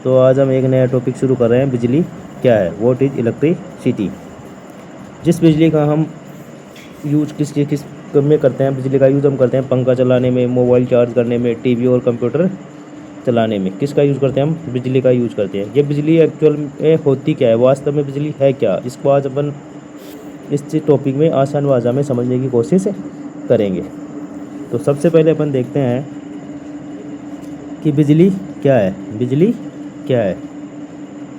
तो आज हम एक नया टॉपिक शुरू कर रहे हैं, बिजली क्या है, व्हाट इज इलेक्ट्रिसिटी। जिस बिजली का हम यूज किस में करते हैं, बिजली का यूज़ हम करते हैं पंखा चलाने में, मोबाइल चार्ज करने में, टीवी और कंप्यूटर चलाने में। किसका यूज़ करते हैं हम? बिजली का यूज़ करते हैं। ये बिजली एक्चुअल में होती क्या है, वास्तव में बिजली है क्या, इसको आज अपन इस टॉपिक में आसान भाषा में समझने की कोशिश करेंगे। तो सबसे पहले अपन देखते हैं कि बिजली क्या है, बिजली क्या है।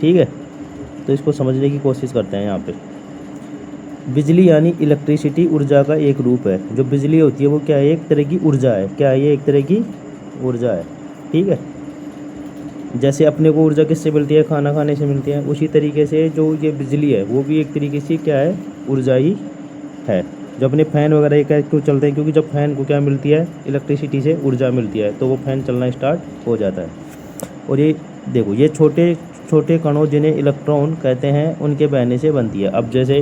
ठीक है, तो इसको समझने की कोशिश करते हैं। यहाँ पे बिजली यानी इलेक्ट्रिसिटी ऊर्जा का एक रूप है। जो बिजली होती है वो क्या है, एक तरह की ऊर्जा है। क्या है ये? एक तरह की ऊर्जा है। ठीक है, जैसे अपने को ऊर्जा किससे मिलती है? खाना खाने से मिलती है। उसी तरीके से जो ये बिजली है वो भी एक तरीके से क्या है, ऊर्जा ही है। जब अपने फ़ैन वगैरह क्या क्यों चलते हैं? क्योंकि जब फ़ैन को क्या मिलती है, इलेक्ट्रिसिटी से ऊर्जा मिलती है, तो वो फ़ैन चलना स्टार्ट हो जाता है। और ये देखो, ये छोटे छोटे कणों जिन्हें इलेक्ट्रॉन कहते हैं, उनके बहने से बनती है। अब जैसे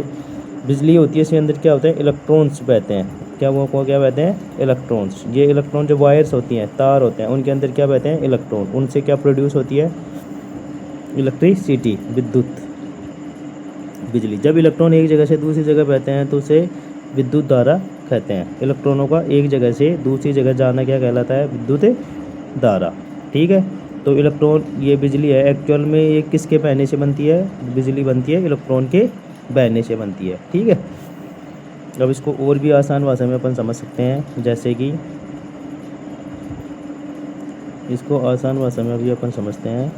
बिजली होती है, इसके अंदर क्या होता है, इलेक्ट्रॉन्स बहते हैं। क्या वो को क्या बहते हैं? इलेक्ट्रॉन्स। ये इलेक्ट्रॉन जो वायर्स होती हैं, तार होते हैं, उनके अंदर क्या बहते हैं? इलेक्ट्रॉन। उनसे क्या प्रोड्यूस होती है? इलेक्ट्रिसिटी, विद्युत, बिजली। जब इलेक्ट्रॉन एक जगह से दूसरी जगह बहते हैं तो उसे विद्युत धारा कहते हैं। इलेक्ट्रॉनों का एक जगह से दूसरी जगह जाना क्या कहलाता है? विद्युत धारा। ठीक है, तो इलेक्ट्रॉन, ये बिजली है एक्चुअल में, ये किसके बहने से बनती है? बिजली बनती है इलेक्ट्रॉन के बहने से बनती है। ठीक है, अब इसको और भी आसान भाषा में अपन समझ सकते हैं। जैसे कि इसको आसान भाषा में अभी अपन समझते हैं।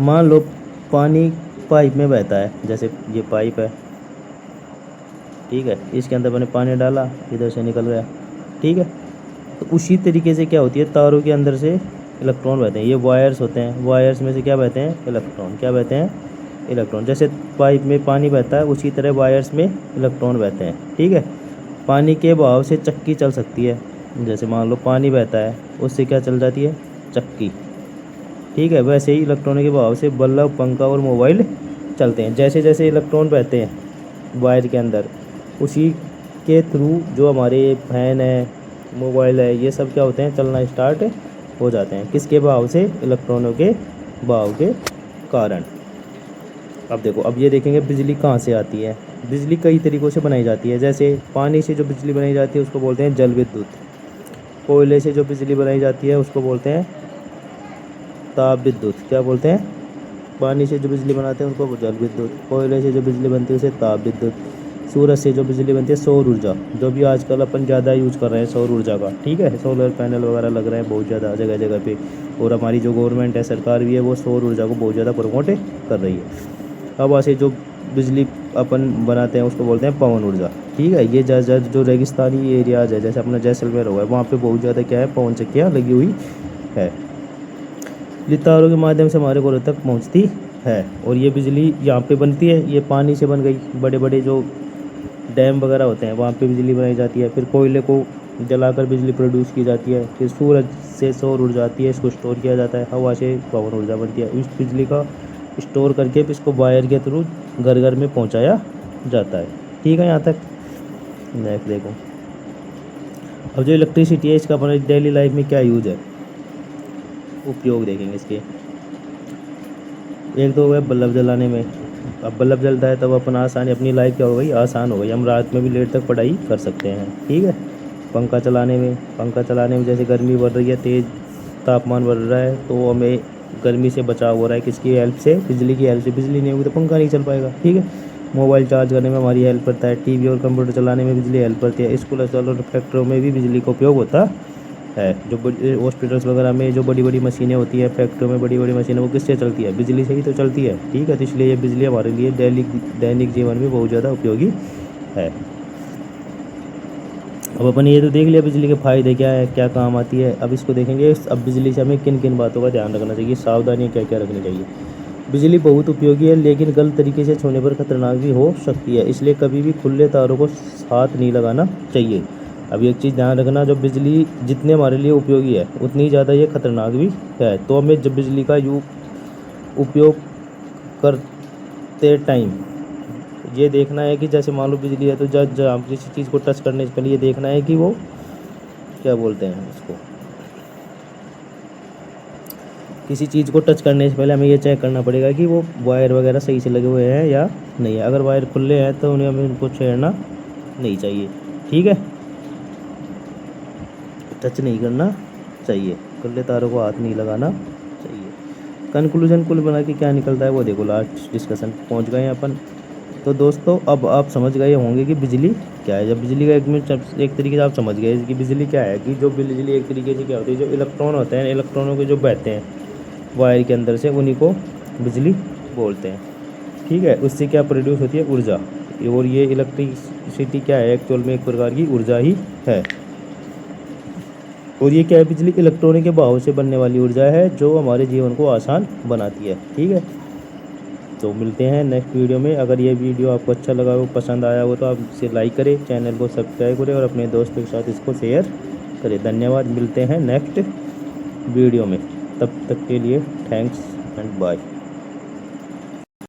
मान लो पानी पाइप में बहता है, जैसे ये पाइप है, ठीक है, इसके अंदर मैंने पानी डाला, इधर से निकल गया। ठीक है, तो उसी तरीके से क्या होती है, तारों के अंदर से इलेक्ट्रॉन बहते हैं। ये वायर्स होते हैं, वायर्स में से क्या बहते हैं? इलेक्ट्रॉन। क्या बहते हैं? इलेक्ट्रॉन। जैसे पाइप में पानी बहता है, उसी तरह वायर्स में इलेक्ट्रॉन बहते हैं। ठीक है, पानी के बहाव से चक्की चल सकती है। जैसे मान लो पानी बहता है, उससे क्या चल जाती है? चक्की। ठीक है, वैसे ही इलेक्ट्रॉन के बहाव से बल्ब, पंखा और मोबाइल चलते हैं। जैसे जैसे इलेक्ट्रॉन बहते हैं वायर के अंदर, उसी के थ्रू जो हमारे फैन है, मोबाइल है, ये सब क्या होते हैं? चलना स्टार्ट हो जाते हैं। किसके बहाव से? इलेक्ट्रॉनों के बहाव के कारण। अब देखो, अब ये देखेंगे बिजली कहाँ से आती है। बिजली कई तरीक़ों से बनाई जाती है। जैसे पानी से जो बिजली बनाई जाती है उसको बोलते हैं जल विद्युत। कोयले से जो बिजली बनाई जाती है उसको बोलते हैं ताप विद्युत। क्या बोलते हैं? पानी से जो बिजली बनाते हैं उसको जल विद्युत, कोयले से जो बिजली बनती है उसे ताप विद्युत, सूरज से जो बिजली बनती है सौर ऊर्जा, जो भी आजकल अपन ज़्यादा यूज़ कर रहे हैं सौर ऊर्जा का। ठीक है, सोलर पैनल वगैरह लग रहे हैं बहुत ज़्यादा जगह जगह पे, और हमारी जो गवर्नमेंट है, सरकार भी है, वो सौर ऊर्जा को बहुत ज़्यादा प्रमोट कर रही है। हवा से जो बिजली अपन बनाते हैं उसको बोलते हैं पवन ऊर्जा। ठीक है, ये जो रेगिस्तानी एरियाज़ है, जैसे अपना जैसलमेर हो गया, वहाँ पे बहुत ज़्यादा क्या है, पवन चक्कियाँ लगी हुई है। ये तारों के माध्यम से हमारे घरों तक पहुँचती है। और ये बिजली यहाँ पे बनती है, ये पानी से बन गई। बड़े बड़े जो डैम वगैरह होते हैं वहाँ पे बिजली बनाई जाती है। फिर कोयले को जलाकर बिजली प्रोड्यूस की जाती है। फिर सूरज से सौर ऊर्जा आती है, इसको स्टोर किया जाता है। हवा से पवन ऊर्जा बनती है। इस बिजली का स्टोर करके फिर इसको वायर के थ्रू घर घर में पहुँचाया जाता है। ठीक है, यहाँ तक नेक्स्ट देखो। अब जो इलेक्ट्रिसिटी है, इसका अपने डेली लाइफ में क्या यूज है, उपयोग देखेंगे इसके। एक तो है बल्ब जलाने में। अब बल्ब जलता है तब अपन आसानी, अपनी लाइफ क्या हो गई, आसान हो गई। हम रात में भी लेट तक पढ़ाई कर सकते हैं। ठीक है, पंखा चलाने में जैसे गर्मी बढ़ रही है, तेज़ तापमान बढ़ रहा है, तो हमें गर्मी से बचाव हो रहा है। किसकी हेल्प से? बिजली की हेल्प से। बिजली नहीं होगी तो पंखा नहीं चल पाएगा। ठीक है, मोबाइल चार्ज करने में हमारी हेल्प करता है। टीवी और कंप्यूटर चलाने में बिजली हेल्प करती है। स्कूल, अस्पताल और फैक्ट्रियों में भी बिजली का उपयोग होता है। जो हॉस्पिटल्स वगैरह में जो बड़ी बड़ी मशीनें होती हैं, फैक्ट्रियों में बड़ी बड़ी मशीनें, वो किससे चलती है? बिजली से ही तो चलती है। ठीक है, तो इसलिए ये बिजली हमारे लिए दैनिक जीवन में बहुत ज़्यादा उपयोगी है। अब अपन ये तो देख लिया बिजली के फ़ायदे क्या है, क्या काम आती है। अब इसको देखेंगे, अब बिजली से हमें किन किन बातों का ध्यान रखना चाहिए, सावधानियाँ क्या क्या रखनी चाहिए। बिजली बहुत उपयोगी है, लेकिन गलत तरीके से छूने पर खतरनाक भी हो सकती है। इसलिए कभी भी खुले तारों को हाथ नहीं लगाना चाहिए। अब एक चीज़ ध्यान रखना, जब बिजली जितने हमारे लिए उपयोगी है उतनी ज़्यादा ये खतरनाक भी है। तो हमें जब बिजली का उपयोग करते टाइम ये देखना है कि जैसे मान लो बिजली है, तो जब हम किसी चीज़ को टच करने से पहले ये देखना है कि वो क्या बोलते हैं उसको, किसी चीज़ को टच करने से पहले हमें ये चेक करना पड़ेगा कि वो वायर वगैरह सही से लगे हुए हैं या नहीं है। अगर वायर खुले हैं तो हमें उनको छेड़ना नहीं चाहिए, ठीक है, टच नहीं करना चाहिए, खुले तारों को हाथ नहीं लगाना चाहिए। कंक्लूजन कुल बना के क्या निकलता है वो देखो, लास्ट डिस्कशन पहुंच गए हैं अपन। तो दोस्तों अब आप समझ गए होंगे कि बिजली क्या है। जब बिजली का एक तरीके से आप समझ गए कि बिजली क्या है, कि जो बिजली एक तरीके से क्या होती है, जो इलेक्ट्रॉन होते हैं, इलेक्ट्रॉनों के जो बहते हैं वायर के अंदर से, उन्हीं को बिजली बोलते हैं, ठीक है। उससे क्या प्रोड्यूस होती है, ऊर्जा। और ये इलेक्ट्रिसिटी क्या है, एक्चुअल में एक प्रकार की ऊर्जा ही है। और ये क्या है, बिजली इलेक्ट्रॉनों के बहाव से बनने वाली ऊर्जा है जो हमारे जीवन को आसान बनाती है, ठीक है। तो मिलते हैं नेक्स्ट वीडियो में। अगर ये वीडियो आपको अच्छा लगा हो, पसंद आया हो, तो आप इसे लाइक करें, चैनल को सब्सक्राइब करें और अपने दोस्तों के साथ इसको शेयर करें। धन्यवाद, मिलते हैं नेक्स्ट वीडियो में, तब तक के लिए थैंक्स एंड बाय।